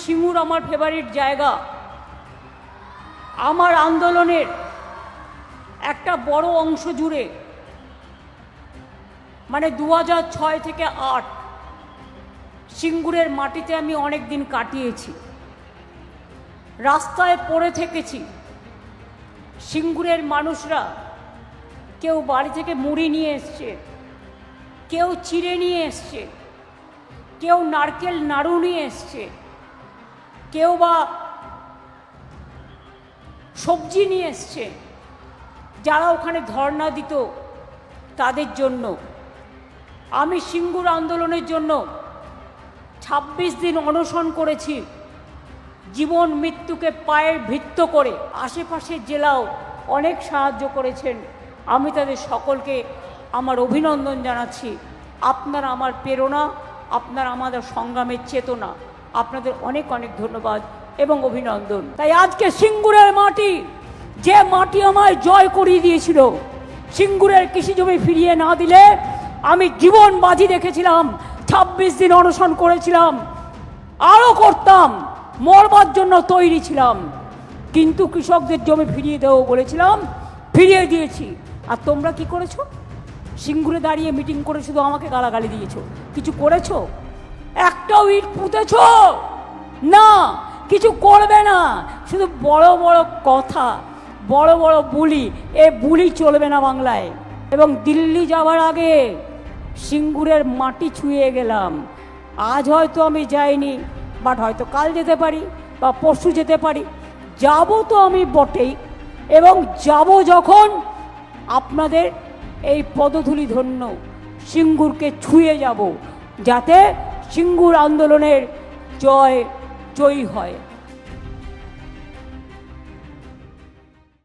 সিঙ্গুর আমার ফেভারিট জায়গা। আমার আন্দোলনের একটা বড় অংশ জুড়ে, মানে 2006 থেকে 8 সিঙ্গুরের মাটিতে আমি অনেক দিন কাটিয়েছি। রাস্তায় পড়ে থেকেছি। সিঙ্গুরের মানুষরা কেউ বাড়ি থেকে মুড়ি নিয়ে এসছে, কেউ চিড়ে নিয়ে এসছে, কেউ নারকেল নাড়ু নিয়ে এসছে, কেউ বা সবজি নিয়ে এসছে, যারা ওখানে ধর্ণা দিত তাদের জন্য। আমি সিঙ্গুর আন্দোলনের জন্য 26 দিন অনশন করেছি, জীবন মৃত্যুকে পায়ের ভিত্ত করে। আশেপাশের জেলাও অনেক সাহায্য করেছেন, আমি তাদের সকলকে আমার অভিনন্দন জানাচ্ছি। আপনারা আমার প্রেরণা, আপনারা আমাদের সংগ্রামের চেতনা, আপনাদের অনেক অনেক ধন্যবাদ এবং অভিনন্দন। তাই আজকে সিঙ্গুরের মাটি, যে মাটি আমায় জয় করিয়ে দিয়েছিল, সিঙ্গুরের কৃষি জমি ফিরিয়ে না দিলে আমি জীবন বাজি রেখেছিলাম, 26 দিন অনশন করেছিলাম, আরও করতাম, মরবার জন্য তৈরি ছিলাম, কিন্তু কৃষকদের জমি ফিরিয়ে দেবো বলেছিলাম, ফিরিয়ে দিয়েছি। আর তোমরা কি করেছো? সিঙ্গুরে দাঁড়িয়ে মিটিং করে শুধু আমাকে গালাগালি দিয়েছো, কিছু করেছো? একটাও ইট পুঁতেছো না, কিছু করবে না, শুধু বড় বড় কথা, বড় বড় বুলি। এ বুলি চলবে না বাংলায়। এবং দিল্লি যাওয়ার আগে সিঙ্গুরের মাটি ছুঁয়ে গেলাম। আজ হয়তো আমি যাইনি, বাট হয়তো কাল যেতে পারি বা পরশু যেতে পারি। যাব তো আমি বটেই, এবং যাব যখন আপনাদের এই পদধূলি ধন্য সিঙ্গুরকে ছুঁয়ে যাব, যাতে সিঙ্গুর আন্দোলনের জয়ী হয়।